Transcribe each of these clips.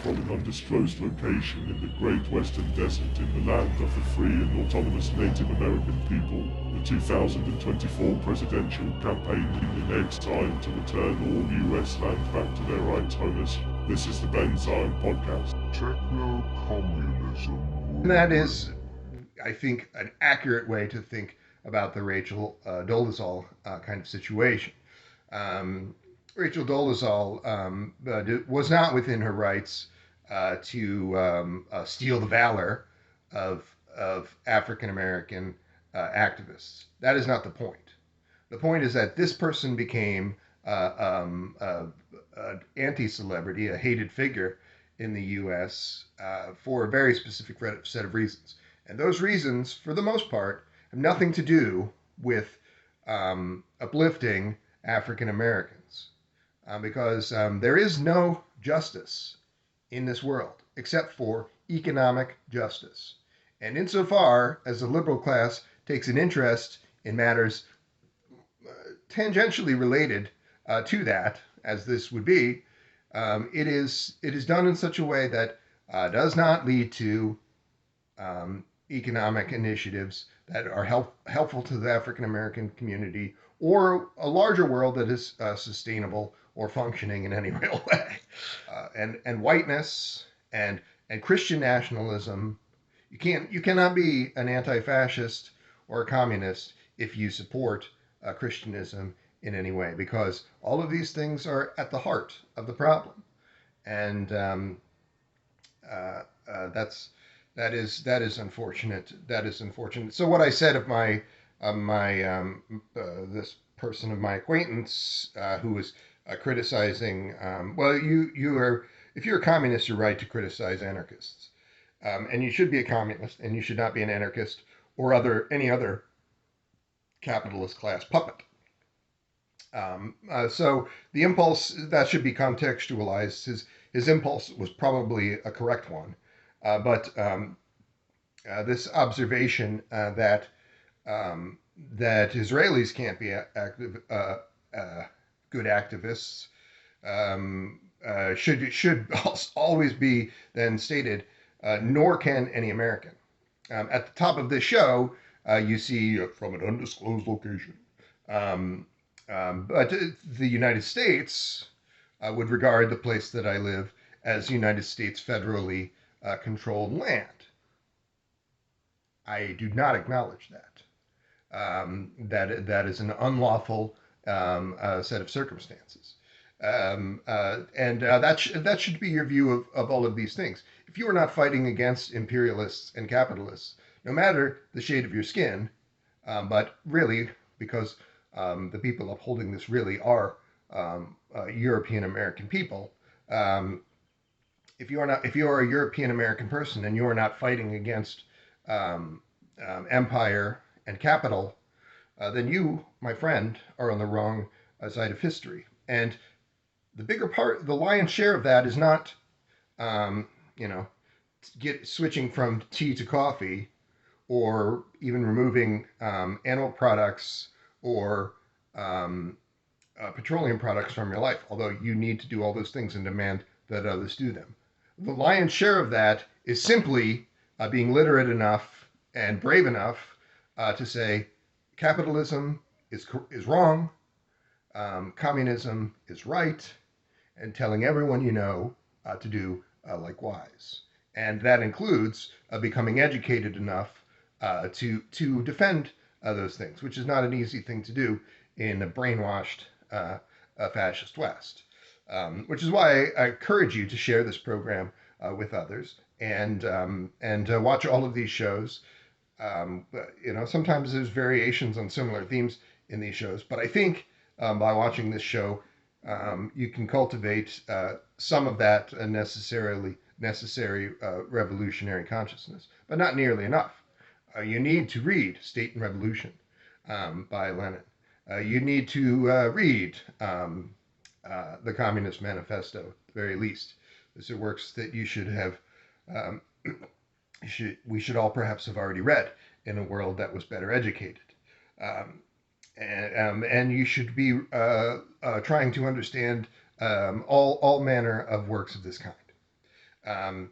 from an undisclosed location in the Great Western Desert in the land of the free and autonomous Native American people. The 2024 presidential campaign in time to return all US land back to their rights owners. This is the Ben Zion Podcast. Techno-communism. And that is, I think, an accurate way to think about the Rachel Dolezal kind of situation. Rachel Dolezal was not within her rights to steal the valor of African American activists. That is not the point. The point is that this person became an anti-celebrity, a hated figure in the U.S. For a very specific set of reasons. And those reasons, for the most part, have nothing to do with uplifting African Americans. Because there is no justice in this world except for economic justice. And insofar as the liberal class takes an interest in matters tangentially related to that, as this would be, it is done in such a way that does not lead to economic initiatives that are helpful to the African American community or a larger world that is sustainable or functioning in any real way. And whiteness and Christian nationalism, you cannot be an anti-fascist or a communist if you support Christianism in any way, because all of these things are at the heart of the problem, and that is unfortunate. That is unfortunate. So what I said of this person of my acquaintance who was criticizing, if you're a communist, you're right to criticize anarchists, and you should be a communist, and you should not be an anarchist or any other capitalist class puppet. So the impulse that should be contextualized. His impulse was probably a correct one, but this observation that Israelis can't be good activists should always be then stated. Nor can any American. At the top of this show, you see from an undisclosed location. But the United States would regard the place that I live as United States federally controlled land. I do not acknowledge that. That is an unlawful set of circumstances. And that should be your view of all of these things. If you are not fighting against imperialists and capitalists, no matter the shade of your skin, but really because the people upholding this really are European American people. If you are a European American person and you are not fighting against empire and capital, then you, my friend, are on the wrong side of history. And the bigger part, the lion's share of that is not, switching from tea to coffee, or even removing animal products or petroleum products from your life, although you need to do all those things and demand that others do them. The lion's share of that is simply being literate enough and brave enough to say capitalism is wrong, communism is right, and telling everyone you know to do likewise. And that includes becoming educated enough to defend those things, which is not an easy thing to do in a brainwashed fascist West. Which is why I encourage you to share this program with others and watch all of these shows. Sometimes there's variations on similar themes in these shows, but I think by watching this show, you can cultivate some of that necessary revolutionary consciousness, but not nearly enough. You need to read State and Revolution by Lenin. You need to read the Communist Manifesto, at the very least. These are works that you should have, we should all perhaps have already read in a world that was better educated. And you should be trying to understand all manner of works of this kind. Um,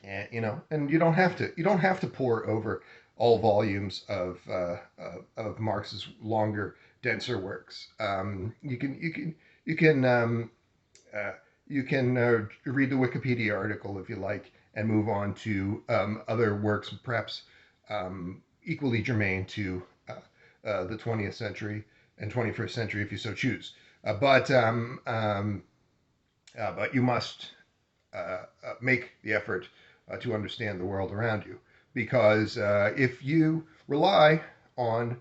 and and you don't have to pour over all volumes of Marx's longer, denser works. You can uh, you can read the Wikipedia article if you like, and move on to other works, perhaps equally germane to the 20th century and 21st century, if you so choose. But you must make the effort to understand the world around you, because if you rely on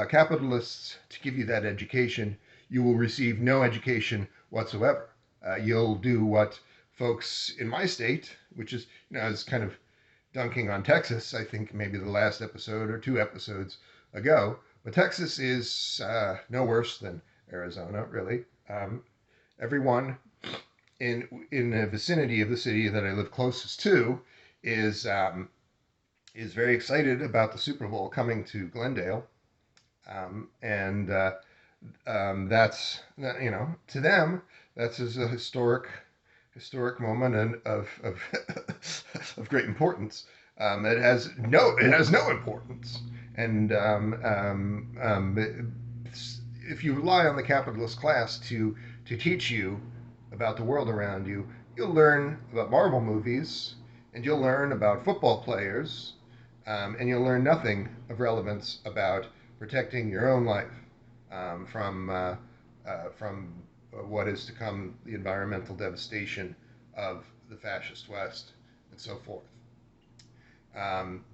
capitalists to give you that education, you will receive no education whatsoever. You'll do what folks in my state, which is, is kind of dunking on Texas, I think maybe the last episode or two episodes ago, but Texas is no worse than Arizona, really. Everyone in the vicinity of the city that I live closest to is very excited about the Super Bowl coming to Glendale, and that's to them that's as a historic moment and of of great importance. It has no importance, and if you rely on the capitalist class to teach you about the world around you, you'll learn about Marvel movies, and you'll learn about football players, and you'll learn nothing of relevance about protecting your own life from what is to come, the environmental devastation of the fascist West, and so forth. Um,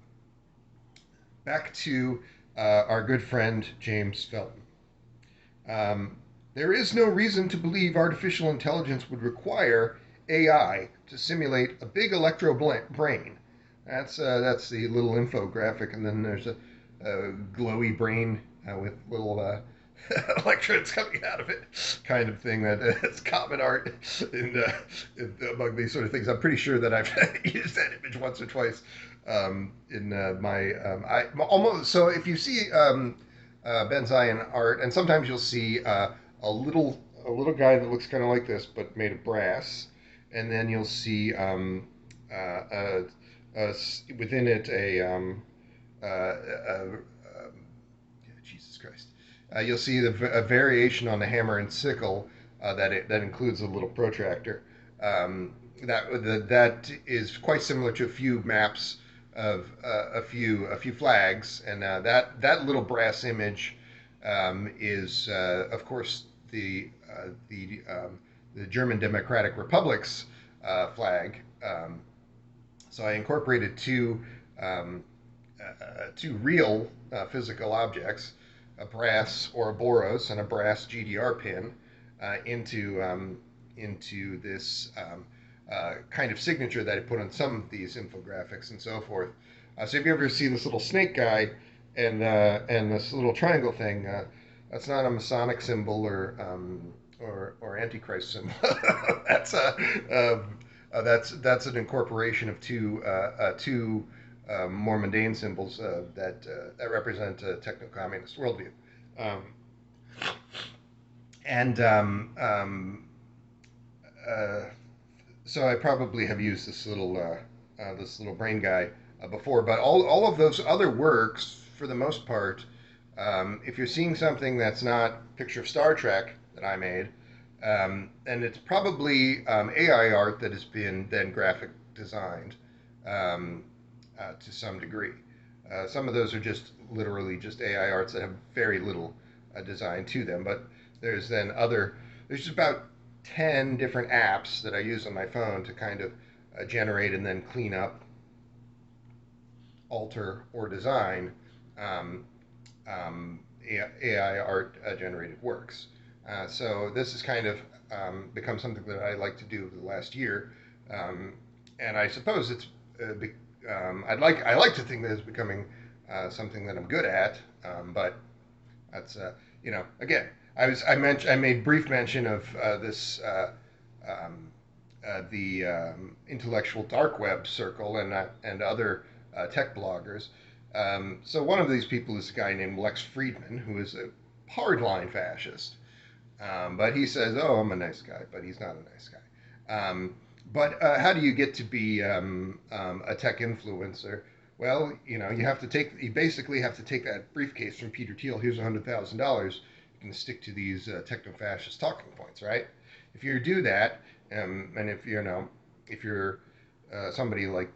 Back to our good friend James Felton. Um, there is no reason to believe artificial intelligence would require AI to simulate a big electro brain. That's the little infographic, and then there's a glowy brain with little electrodes coming out of it, kind of thing that is common art among these sort of things. I'm pretty sure that I've used that image once or twice in my I almost. So if you see Benzion art, and sometimes you'll see a little guy that looks kind of like this, but made of brass, and then you'll see within it Jesus Christ. You'll see a variation on the hammer and sickle that includes a little protractor. That is quite similar to a few maps of a few flags, and that little brass image is of course the German Democratic Republic's flag. So I incorporated two real physical objects, a brass Ouroboros and a brass GDR pin, into this kind of signature that I put on some of these infographics and so forth. So if you ever see this little snake guy and this little triangle thing, that's not a Masonic symbol or Antichrist symbol. that's that's an incorporation of two more mundane symbols that represent a techno-communist worldview. Um, and So I probably have used this little brain guy before, but all of those other works, for the most part, if you're seeing something that's not picture of Star Trek that I made, and it's probably AI art that has been then graphic designed to some degree. Some of those are just literally just AI arts that have very little design to them, but there's there's about 10 different apps that I use on my phone to kind of generate and then clean up, alter, or design AI art generated works. So this has kind of become something that I like to do over the last year, and I suppose it's I like to think that it's becoming something that I'm good at, but that's again, I made brief mention of this the intellectual dark web circle and other tech bloggers. So one of these people is a guy named Lex Friedman, who is a hardline fascist. But he says, "Oh, I'm a nice guy," but he's not a nice guy. But how do you get to be a tech influencer? Well, you basically have to take that briefcase from Peter Thiel. Here's $100,000. You can stick to these techno-fascist talking points, right? If you do that, and if you're somebody like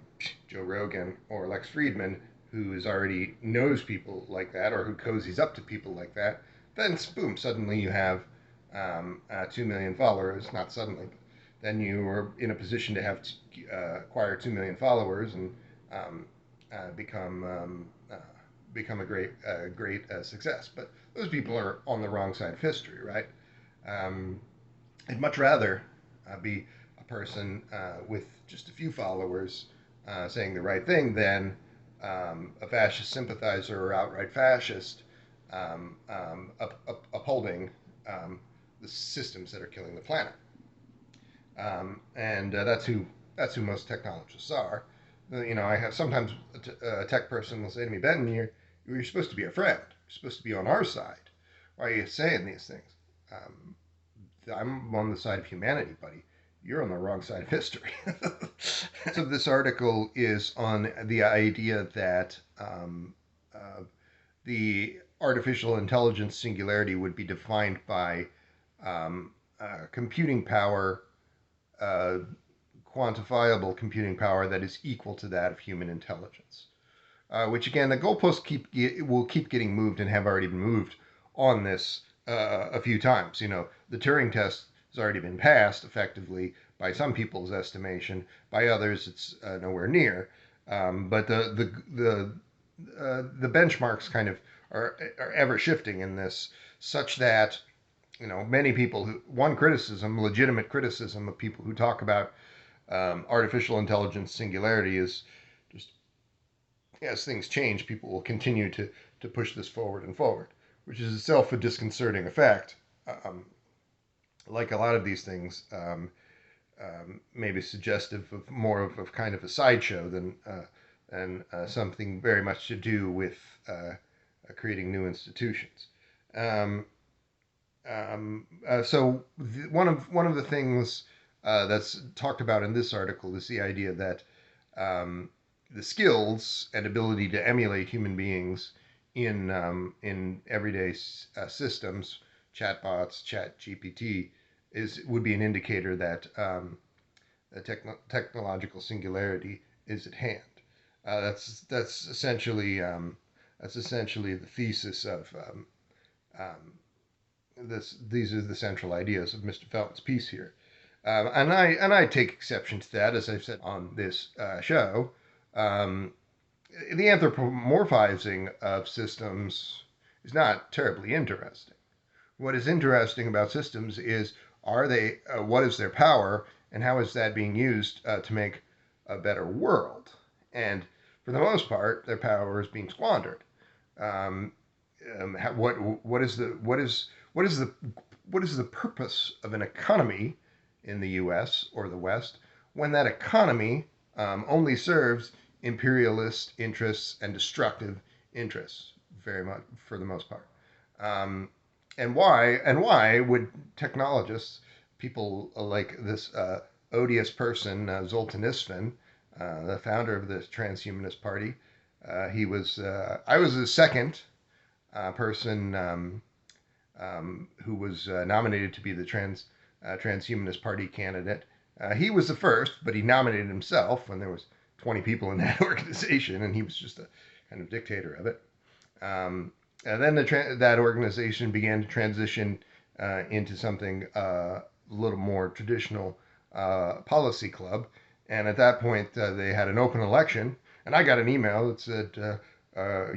Joe Rogan or Lex Friedman, who is already knows people like that, or who cozies up to people like that, then boom, suddenly you have 2 million followers. Not suddenly, but then you are in a position to have acquire 2 million followers and um, become become a great success. But those people are on the wrong side of history, right? Um, I'd much rather be a person with just a few followers saying the right thing than a fascist sympathizer or outright fascist upholding the systems that are killing the planet. And that's who most technologists are. I have sometimes a tech person will say to me, Ben, you're supposed to be a friend. You're supposed to be on our side. Why are you saying these things? Um, I'm on the side of humanity, buddy. You're on the wrong side of history. So this article is on the idea that the artificial intelligence singularity would be defined by computing power, uh, quantifiable computing power that is equal to that of human intelligence. Which again, the goalposts will keep getting moved and have already been moved on this a few times. The Turing test has already been passed effectively by some people's estimation. By others, it's nowhere near. But the benchmarks kind of are ever shifting in this, such that many people one criticism, legitimate criticism of people who talk about artificial intelligence singularity is just as things change, people will continue to push this forward and forward, which is itself a disconcerting effect. Um, like a lot of these things, maybe suggestive of more of kind of a sideshow than something very much to do with creating new institutions. Um, one of the things that's talked about in this article is the idea that the skills and ability to emulate human beings in everyday systems, chatbots, ChatGPT, would be an indicator that the technological singularity is at hand. That's essentially the thesis of these are the central ideas of Mr. Felton's piece here. And I take exception to that, as I've said on this show. Um, the anthropomorphizing of systems is not terribly interesting. What is interesting about systems is what is their power, and how is that being used to make a better world? And for the most part, their power is being squandered. Um, what is the purpose of an economy in the U.S. or the West when that economy only serves imperialist interests and destructive interests, very much for the most part? Um, and why would technologists, people like this odious person, Zoltan Isfin, the founder of the Transhumanist Party, I was the second person who was nominated to be the Transhumanist Party candidate. He was the first, but he nominated himself when there was 20 people in that organization, and he was just a kind of dictator of it. And then that organization began to transition into something a little more traditional policy club. And at that point, they had an open election, and I got an email that said, "Do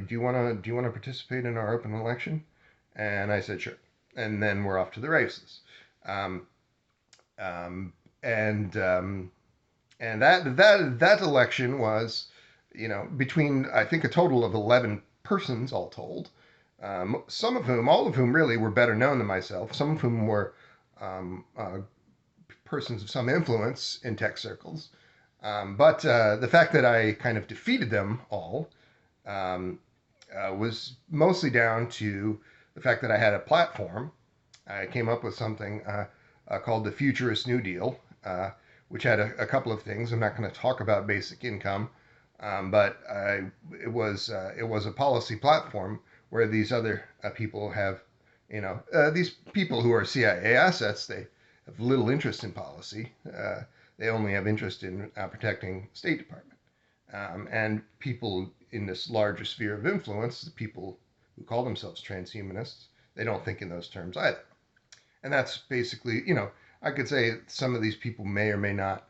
you want to participate in our open election?" And I said, "Sure." And then we're off to the races. Um, um, and that election was, between I think a total of 11 persons all told. All of whom really were better known than myself. Some of whom were persons of some influence in tech circles. But the fact that I kind of defeated them all um, was mostly down to the fact that I had a platform. I came up with something called the Futurist New Deal, which had a couple of things. I'm not going to talk about basic income, but it was a policy platform where these other people have, these people who are CIA assets, they have little interest in policy. They only have interest in protecting State Department. And people in this larger sphere of influence, the people who call themselves transhumanists, they don't think in those terms either. And that's basically, I could say some of these people may or may not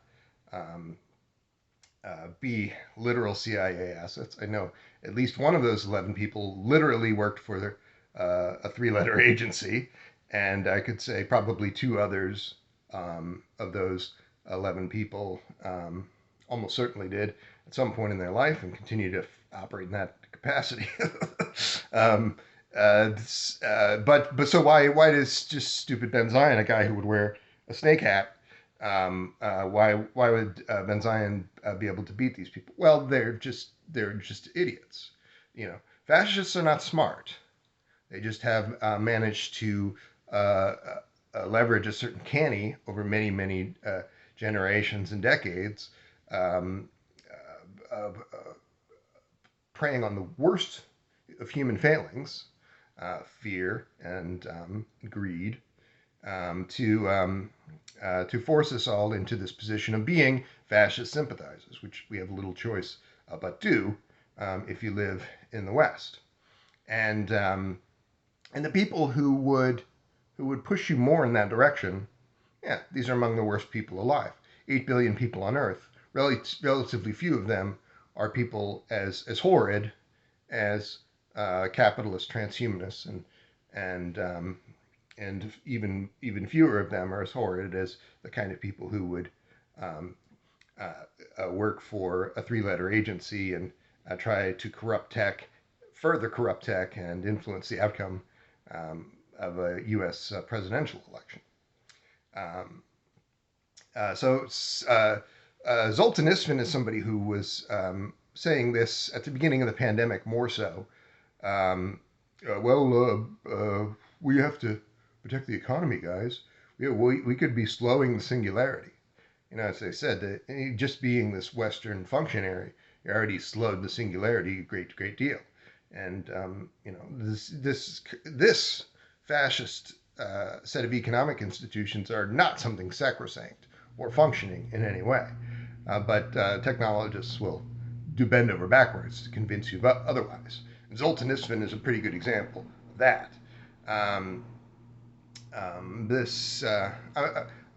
be literal CIA assets. I know at least one of those 11 people literally worked for a three-letter agency, and I could say probably two others of those 11 people almost certainly did at some point in their life and continue to operate in that capacity. But so why does just stupid Ben Zion, a guy who would wear a snake hat, why would Ben Zion be able to beat these people? Well, they're just idiots. Fascists are not smart. They just have managed to leverage a certain canny over many generations and decades, preying on the worst of human failings, fear and greed, to force us all into this position of being fascist sympathizers, which we have little choice but do if you live in the West. And the people who would push you more in that direction, these are among the worst people alive. 8 billion people on Earth. Relatively few of them are people as horrid as capitalist transhumanists, and even fewer of them are as horrid as the kind of people who would work for a three-letter agency and try to further corrupt tech, and influence the outcome of a U.S. Presidential election. Zoltan Isfin is somebody who was saying this at the beginning of the pandemic more so. We have to protect the economy, guys. We could be slowing the singularity. As they said, just being this Western functionary, you already slowed the singularity a great deal. And this fascist set of economic institutions are not something sacrosanct or functioning in any way. But technologists will do bend over backwards to convince you otherwise. And Zoltan Isfin is a pretty good example of that. I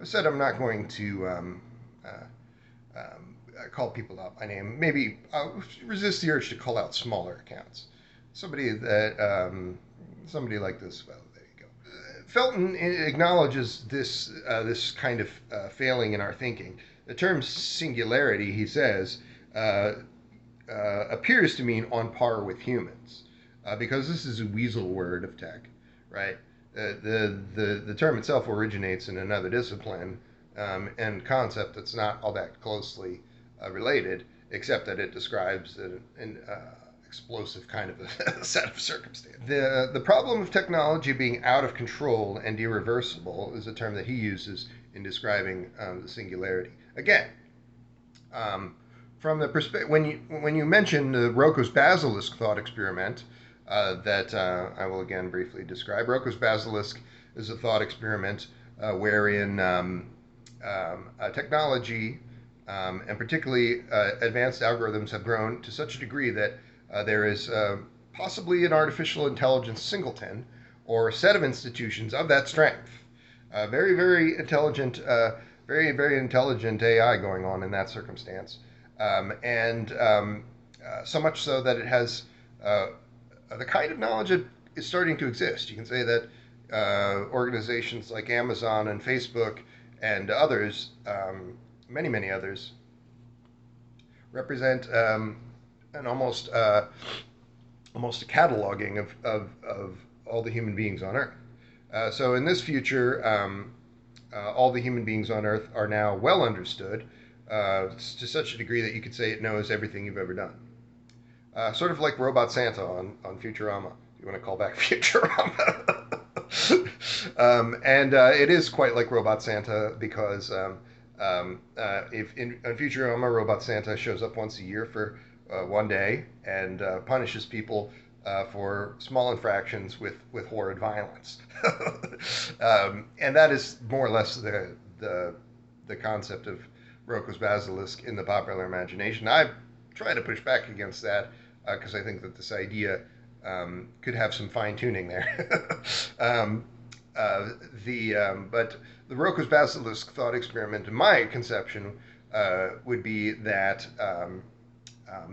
said I'm not going to call people out by name. Maybe I'll resist the urge to call out smaller accounts. Somebody like this. Well, there you go. Felton acknowledges this kind of failing in our thinking. The term singularity, he says, appears to mean on par with humans, because this is a weasel word of tech, right? The term itself originates in another discipline and concept that's not all that closely related, except that it describes an explosive kind of a set of circumstances. The problem of technology being out of control and irreversible is a term that he uses in describing the singularity. Again, from the perspective, when you mention the Roko's basilisk thought experiment, that I will again briefly describe. Roko's basilisk is a thought experiment wherein technology and particularly advanced algorithms have grown to such a degree that there is possibly an artificial intelligence singleton or a set of institutions of that strength. Very intelligent, very intelligent AI going on in that circumstance, and so much so that it has the kind of knowledge that is starting to exist. You can say that organizations like Amazon and Facebook and others, many others, represent an almost a cataloging of all the human beings on Earth. So in this future, all the human beings on Earth are now well understood to such a degree that you could say it knows everything you've ever done. Sort of like Robot Santa on Futurama, if you want to call back Futurama. And it is quite like Robot Santa because If in Futurama, Robot Santa shows up once a year for 1 day and punishes people for small infractions with horrid violence, and that is more or less the concept of Rocco's Basilisk in the popular imagination. I try to push back against that because I think that this idea could have some fine tuning there. um, but the Rocco's Basilisk thought experiment, in my conception, would be that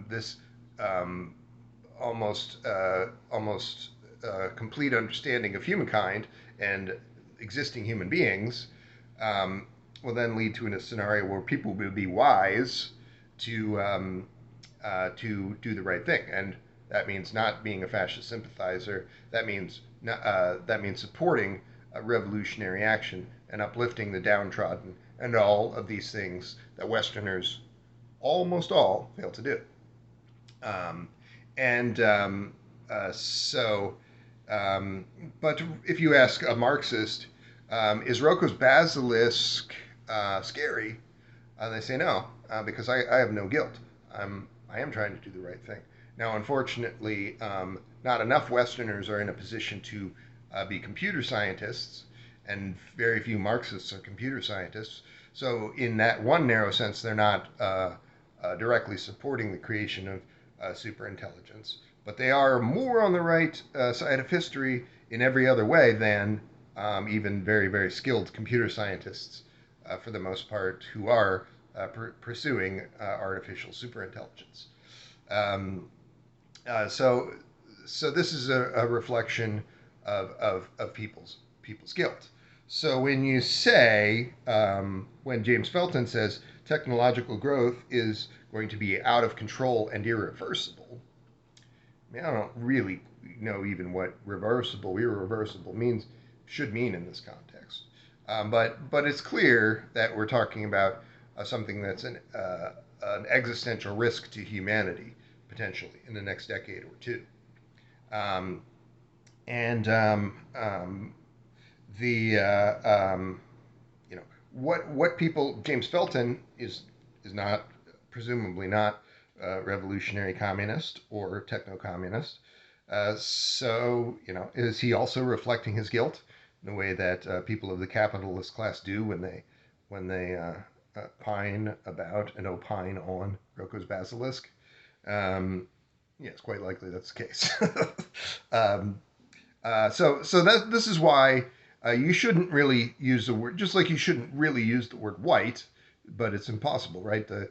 this um, almost complete understanding of humankind and existing human beings um, will then lead to a scenario where people will be wise to do the right thing, and that means not being a fascist sympathizer. That means supporting revolutionary action and uplifting the downtrodden, and all of these things that Westerners almost all fail to do. Um, and so, but if you ask a Marxist, is Rocco's Basilisk scary? They say no, because I have no guilt. I am trying to do the right thing. Now, unfortunately, not enough Westerners are in a position to be computer scientists, and very few Marxists are computer scientists. So, in that one narrow sense, they're not directly supporting the creation of superintelligence. But they are more on the right side of history in every other way than even very, very skilled computer scientists, for the most part, who are pursuing artificial superintelligence. Um, uh, so, so this is a reflection of people's guilt. So when you say, when James Felton says technological growth is going to be out of control and irreversible, I mean, I don't really know even what reversible, irreversible should mean in this context. But it's clear that we're talking about something that's an existential risk to humanity potentially in the next decade or two. Um, and the you know what people James Felton is not, presumably not, revolutionary communist or techno-communist. So is he also reflecting his guilt in the way that people of the capitalist class do when they pine about and opine on Rocco's Basilisk? Yeah, it's quite likely that's the case. um, so that this is why you shouldn't really use the word, just like you shouldn't really use the word white, but it's impossible, right? The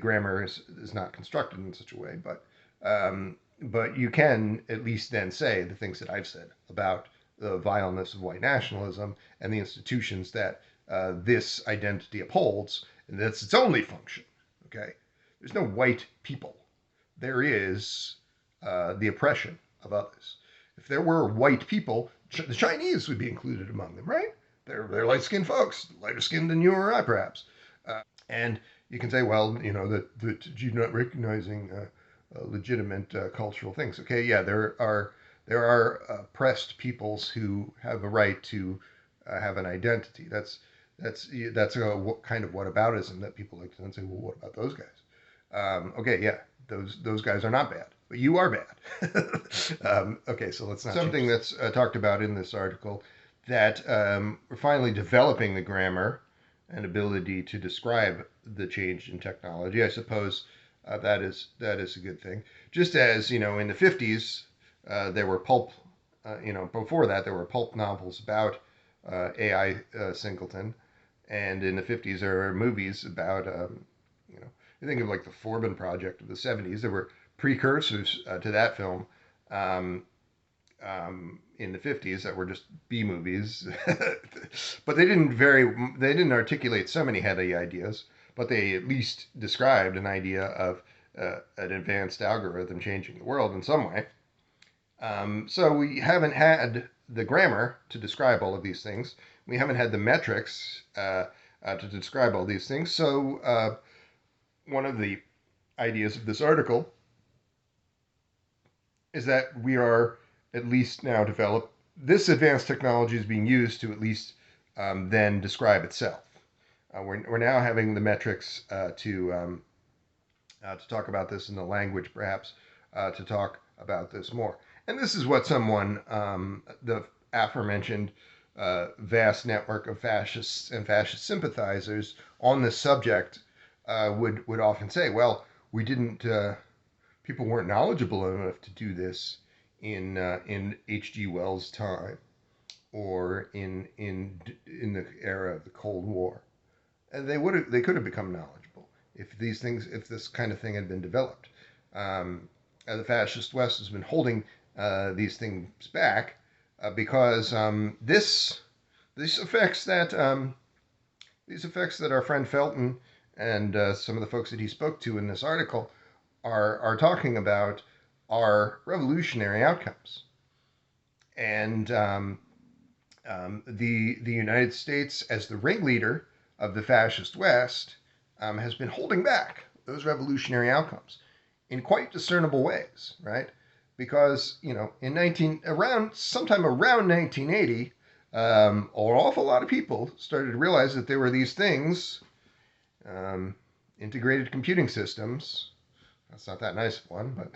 grammar is not constructed in such a way, but you can at least then say the things that I've said about the vileness of white nationalism and the institutions that this identity upholds, and that's its only function. Okay, there's no white people. There is the oppression of others. If there were white people, the Chinese would be included among them, right? They're light-skinned folks, lighter skinned than you or I, perhaps. And you can say, well, that you're not recognizing legitimate cultural things. Okay, yeah, there are oppressed peoples who have a right to have an identity. That's a kind of whataboutism that people like to then say, well, what about those guys? Okay, yeah, those guys are not bad, but you are bad. Okay, so let's not. Something that's talked about in this article, that we're finally developing the grammar and ability to describe the change in technology. I suppose that is a good thing. Just as in the 50s, there were pulp. Before that there were pulp novels about AI singleton, and in the 50s there are movies about I think of like the Forbin Project of the 70s. There were precursors to that film in the 50s that were just B movies, but they didn't articulate so many heady ideas, but they at least described an idea of an advanced algorithm changing the world in some way. So we haven't had the grammar to describe all of these things. We haven't had the metrics to describe all these things. So one of the ideas of this article is that we are at least now this advanced technology is being used to at least then describe itself. We're now having the metrics to talk about this, in the language perhaps to talk about this more. And this is what someone, the aforementioned vast network of fascists and fascist sympathizers on this subject would often say. Well, we didn't. People weren't knowledgeable enough to do this in H.G. Wells' time, or in the era of the Cold War. And they could have become knowledgeable if this kind of thing had been developed. The fascist West has been holding these things back because these effects that our friend Felton and some of the folks that he spoke to in this article are talking about are revolutionary outcomes. And the United States, as the ringleader of the fascist West, has been holding back those revolutionary outcomes in quite discernible ways, right? Because sometime around 1980, an awful lot of people started to realize that there were these things, integrated computing systems. That's not that nice of one, but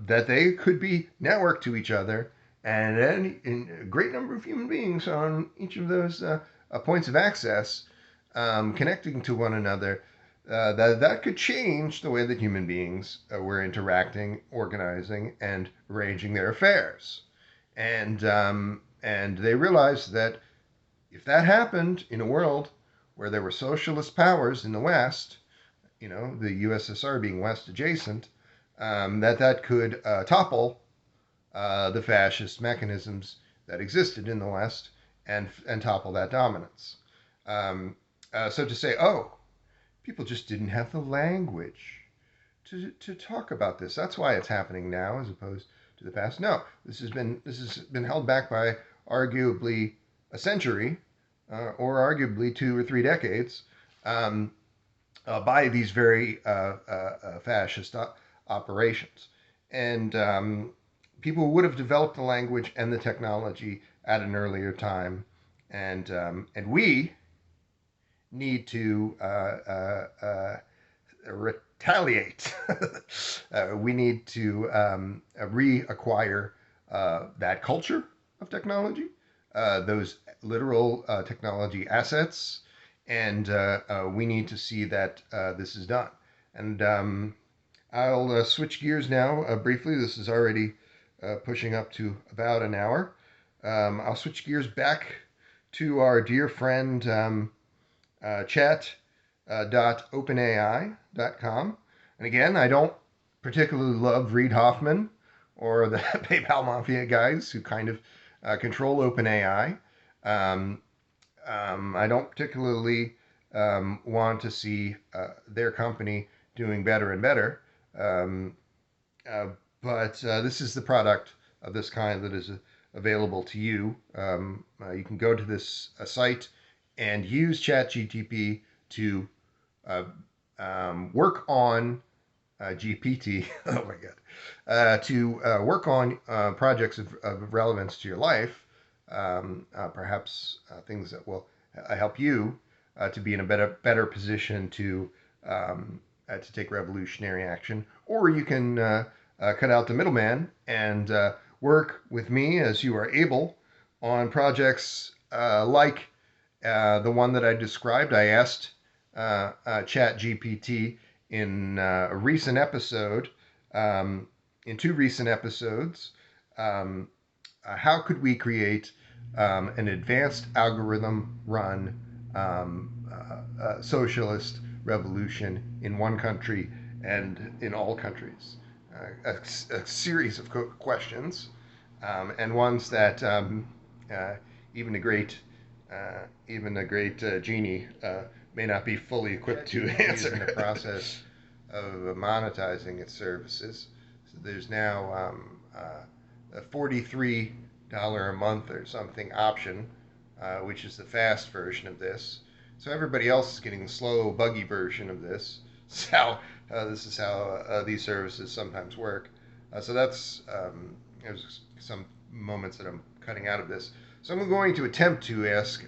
that they could be networked to each other, and then a great number of human beings on each of those points of access, connecting to one another, that could change the way that human beings were interacting, organizing, and arranging their affairs. And they realized that if that happened in a world where there were socialist powers in the West, the USSR being West adjacent, that could topple the fascist mechanisms that existed in the West, and topple that dominance. So to say, people just didn't have the language to talk about this. That's why it's happening now, as opposed to the past. No, this has been held back by arguably a century, or arguably 2 or 3 decades, by these very fascist operations. And people would have developed the language and the technology at an earlier time, and we need to retaliate. We need to reacquire that culture of technology, those literal technology assets, and we need to see that this is done. And I'll switch gears now briefly. This is already pushing up to about an hour. I'll switch gears back to our dear friend chat.openai.com. And again, I don't particularly love Reid Hoffman or the PayPal Mafia guys who kind of control OpenAI. I don't particularly want to see their company doing better and better. But this is the product of this kind that is available to you. You can go to this site and use ChatGPT to work on GPT. Oh my God! To work on projects of relevance to your life, perhaps things that will help you to be in a better position to take revolutionary action. Or you can cut out the middleman and work with me as you are able on projects like the one that I described. I asked ChatGPT in a recent episode, in 2 recent episodes, how could we create an advanced algorithm run socialist revolution in one country and in all countries? A series of questions, and ones that even a great genie may not be fully equipped to answer. In the process of monetizing its services, so there's now a $43 a month or something option, which is the fast version of this. So everybody else is getting the slow, buggy version of this. So this is how these services sometimes work. So that's there's some moments that I'm cutting out of this. So I'm going to attempt to ask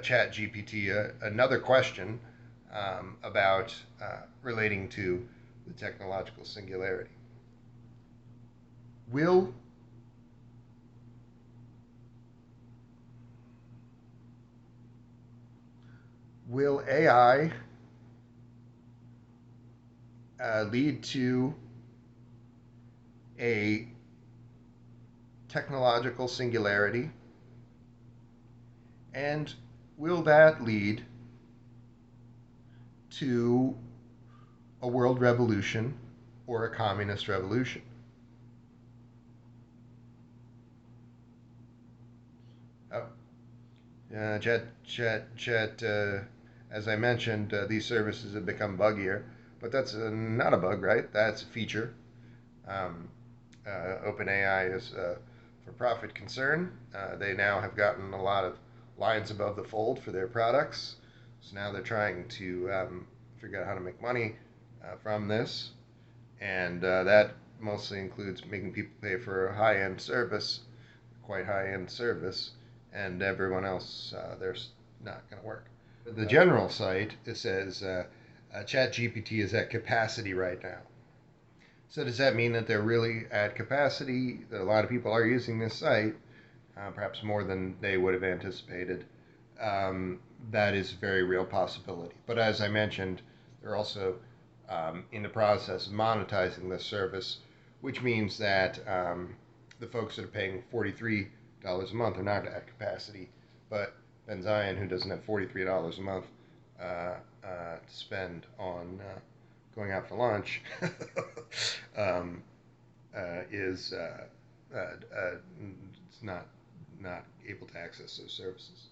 ChatGPT another question about relating to the technological singularity. Will AI lead to a technological singularity? And will that lead to a world revolution or a communist revolution? Oh, as I mentioned, these services have become buggier, but that's not a bug, right? That's a feature. OpenAI is for profit concern. They now have gotten a lot of lines above the fold for their products. So now they're trying to figure out how to make money from this. And that mostly includes making people pay for a high-end service, quite high-end service, and everyone else, there's not going to work. The general site, it says ChatGPT is at capacity right now. So does that mean that they're really at capacity? That a lot of people are using this site, perhaps more than they would have anticipated. That is a very real possibility. But as I mentioned, they're also in the process of monetizing this service, which means that the folks that are paying $43 a month are not at capacity, but Ben Zion, who doesn't have $43 a month to spend on going out for lunch, is not able to access those services.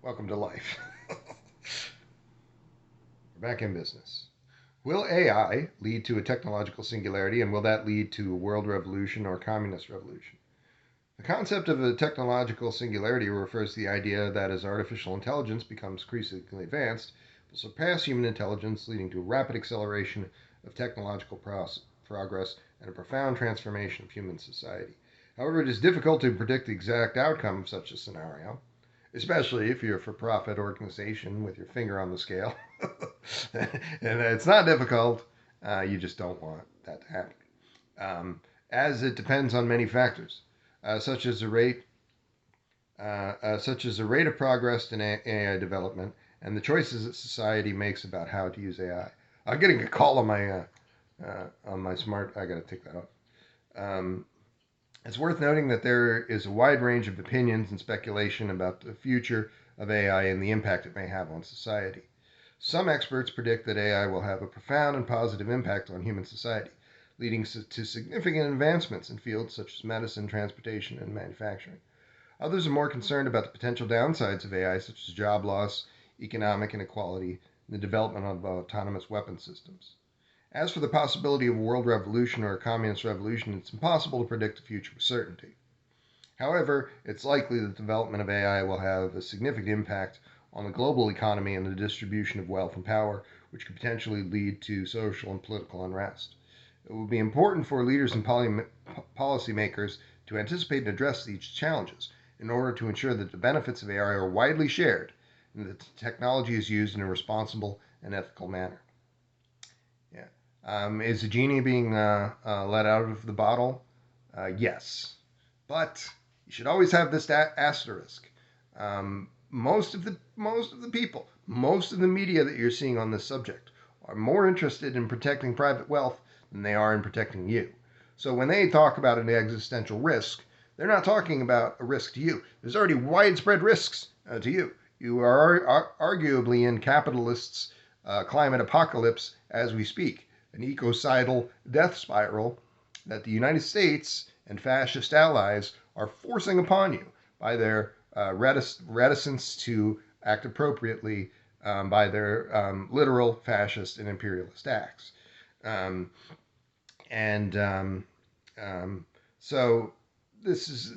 Welcome to life. We're back in business. Will AI lead to a technological singularity, and will that lead to a world revolution or communist revolution? The concept of a technological singularity refers to the idea that as artificial intelligence becomes increasingly advanced, it will surpass human intelligence, leading to a rapid acceleration of technological progress and a profound transformation of human society. However, it is difficult to predict the exact outcome of such a scenario, especially if you're a for-profit organization with your finger on the scale. And it's not difficult, you just don't want that to happen. As it depends on many factors. Such as the rate of progress in AI development and the choices that society makes about how to use AI. I'm getting a call on my smart. I got to take that off. It's worth noting that there is a wide range of opinions and speculation about the future of AI and the impact it may have on society. Some experts predict that AI will have a profound and positive impact on human society, leading to significant advancements in fields such as medicine, transportation, and manufacturing. Others are more concerned about the potential downsides of AI, such as job loss, economic inequality, and the development of autonomous weapon systems. As for the possibility of a world revolution or a communist revolution, it's impossible to predict the future with certainty. However, it's likely that the development of AI will have a significant impact on the global economy and the distribution of wealth and power, which could potentially lead to social and political unrest. It will be important for leaders and policymakers to anticipate and address these challenges in order to ensure that the benefits of AI are widely shared and that the technology is used in a responsible and ethical manner. Yeah. Is the genie being let out of the bottle? Yes. But you should always have this asterisk. Most of the people, most of the media that you're seeing on this subject are more interested in protecting private wealth than they are in protecting you. So when they talk about an existential risk, they're not talking about a risk to you. There's already widespread risks to you. You are arguably in capitalists' climate apocalypse as we speak, an ecocidal death spiral that the United States and fascist allies are forcing upon you by their reticence to act appropriately, by their literal fascist and imperialist acts. So this is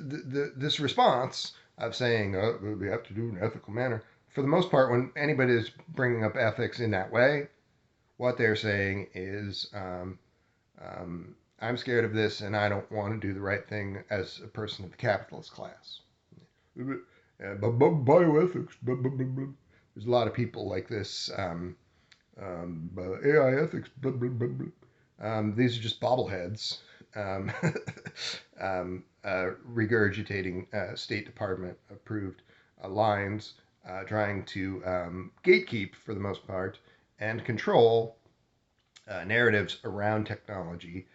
this response of saying we have to do it in an ethical manner. For the most part, when anybody is bringing up ethics in that way, what they're saying is I'm scared of this, and I don't want to do the right thing as a person of the capitalist class. Bioethics. There's a lot of people like this. AI ethics. These are just bobbleheads um, regurgitating State Department approved lines, trying to gatekeep for the most part and control narratives around technology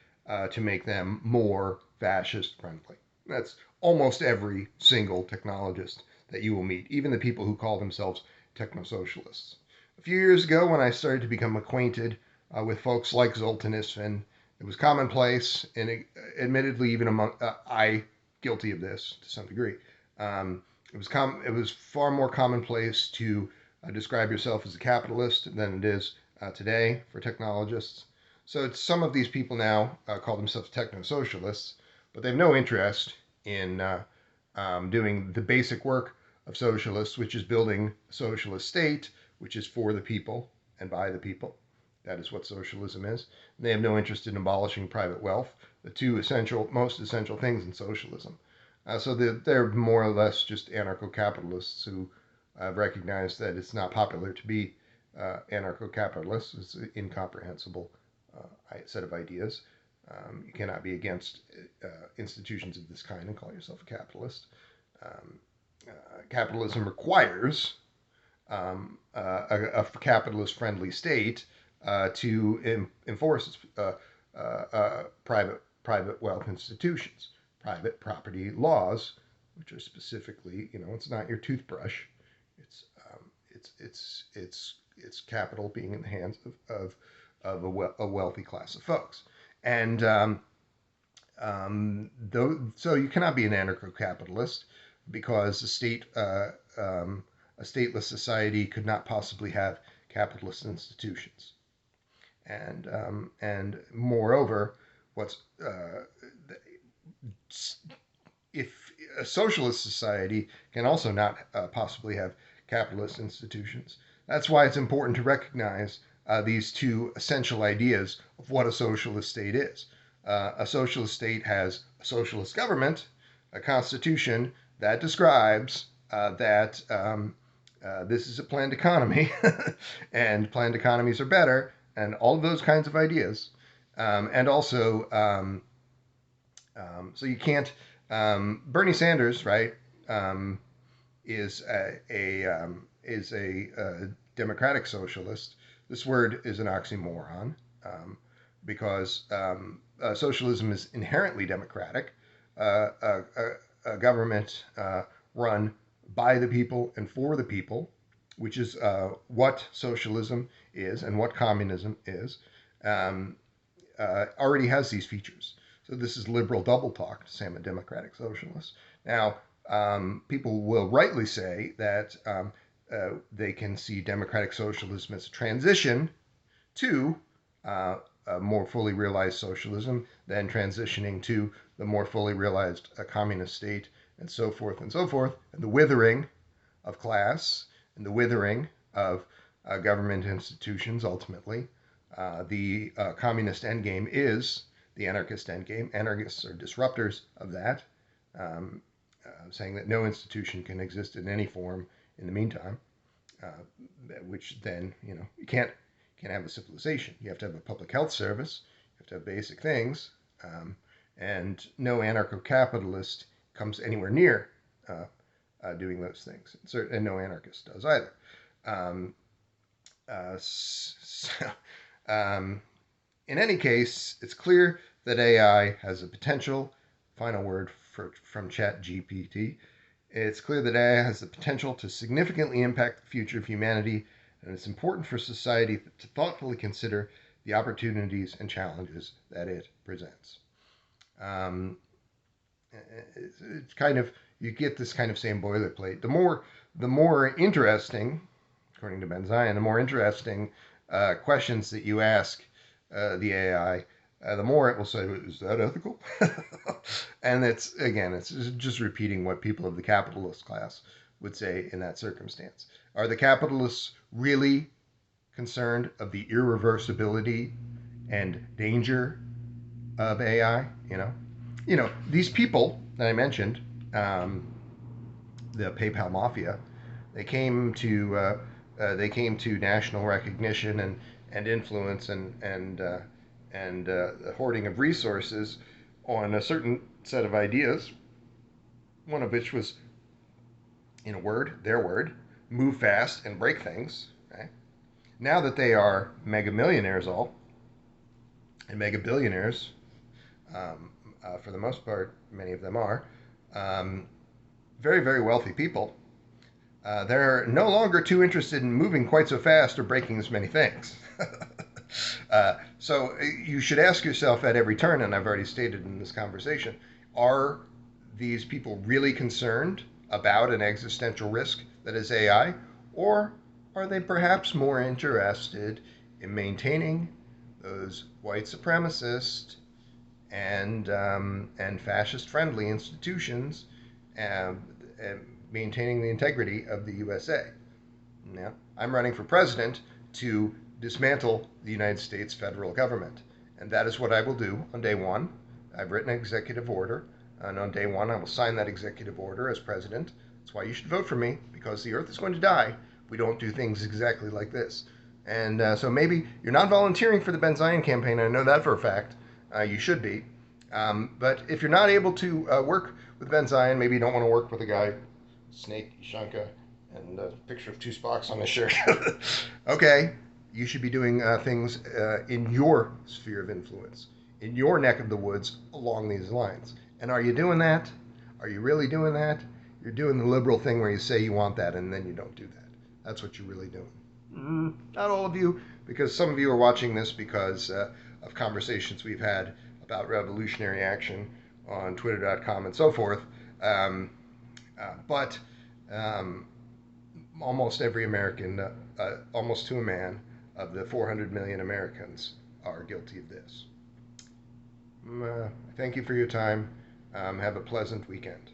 to make them more fascist friendly. That's almost every single technologist that you will meet, even the people who call themselves techno-socialists. A few years ago, when I started to become acquainted with folks like Zoltan Isfin, it was commonplace, and admittedly, even among I guilty of this to some degree. It was far more commonplace to describe yourself as a capitalist than it is today for technologists. So some of these people now call themselves techno-socialists, but they have no interest in doing the basic work of socialists, which is building a socialist state, which is for the people and by the people. That is what socialism is. And they have no interest in abolishing private wealth, the two most essential things in socialism. So they're more or less just anarcho-capitalists who recognize that it's not popular to be anarcho-capitalists. It's an incomprehensible set of ideas. You cannot be against institutions of this kind and call yourself a capitalist. Capitalism requires a capitalist-friendly state to enforce private wealth institutions, private property laws, which are specifically, it's not your toothbrush. It's capital being in the hands of a wealthy class of folks, and so you cannot be an anarcho-capitalist because a stateless society could not possibly have capitalist institutions. And moreover, if a socialist society can also not possibly have capitalist institutions. That's why it's important to recognize these two essential ideas of what a socialist state is. A socialist state has a socialist government, a constitution that describes that this is a planned economy, and planned economies are better, and all of those kinds of ideas. And also, so you can't. Bernie Sanders, right, is a democratic socialist. This word is an oxymoron because socialism is inherently democratic. A government run by the people and for the people, which is what socialism is and what communism is, already has these features. So this is liberal double talk to say I'm a democratic socialist. Now, people will rightly say that they can see democratic socialism as a transition to a more fully realized socialism, then transitioning to the more fully realized communist state, and so forth and so forth, and the withering of class and the withering of government institutions ultimately. The communist endgame is the anarchist endgame. Anarchists are disruptors of that, saying that no institution can exist in any form in the meantime, which then, you can't have a civilization. You have to have a public health service. You have to have basic things. And no anarcho-capitalist comes anywhere near doing those things. And no anarchist does either. In any case, it's clear that AI has a potential, final word from ChatGPT, it's clear that AI has the potential to significantly impact the future of humanity, and it's important for society to thoughtfully consider the opportunities and challenges that it presents. It's kind of, you get this kind of same boilerplate. The more interesting, according to Ben Zion, the more interesting questions that you ask the AI, the more it will say, is that ethical? And it's just repeating what people of the capitalist class would say in that circumstance. Are the capitalists really concerned of the irreversibility and danger of AI. These people that I mentioned, the PayPal mafia, they came to national recognition and influence and the hoarding of resources on a certain set of ideas. One of which was, in a word, their word, move fast and break things. Right? Now that they are mega millionaires, all and mega billionaires, for the most part, many of them are very, very wealthy people. They're no longer too interested in moving quite so fast or breaking as many things. So you should ask yourself at every turn, and I've already stated in this conversation, are these people really concerned about an existential risk that is AI, or are they perhaps more interested in maintaining those white supremacist and fascist-friendly institutions, and maintaining the integrity of the USA? Now, I'm running for president to dismantle the United States federal government, and that is what I will do on day one. I've written an executive order, and on day one I will sign that executive order as president. That's why you should vote for me, because the earth is going to die if we don't do things exactly like this. And so maybe you're not volunteering for the Ben Zion campaign. I know that for a fact. You should be. But if you're not able to work with Ben Zion, maybe you don't want to work with a guy, Snake Shanka, and a picture of two Spocks on his shirt. Okay, you should be doing things in your sphere of influence, in your neck of the woods along these lines. And are you doing that? Are you really doing that? You're doing the liberal thing where you say you want that and then you don't do that. That's what you're really doing. Not all of you, because some of you are watching this because of conversations we've had about revolutionary action on twitter.com and so forth. But almost every American, almost to a man, of the 400 million Americans are guilty of this. Thank you for your time. Have a pleasant weekend.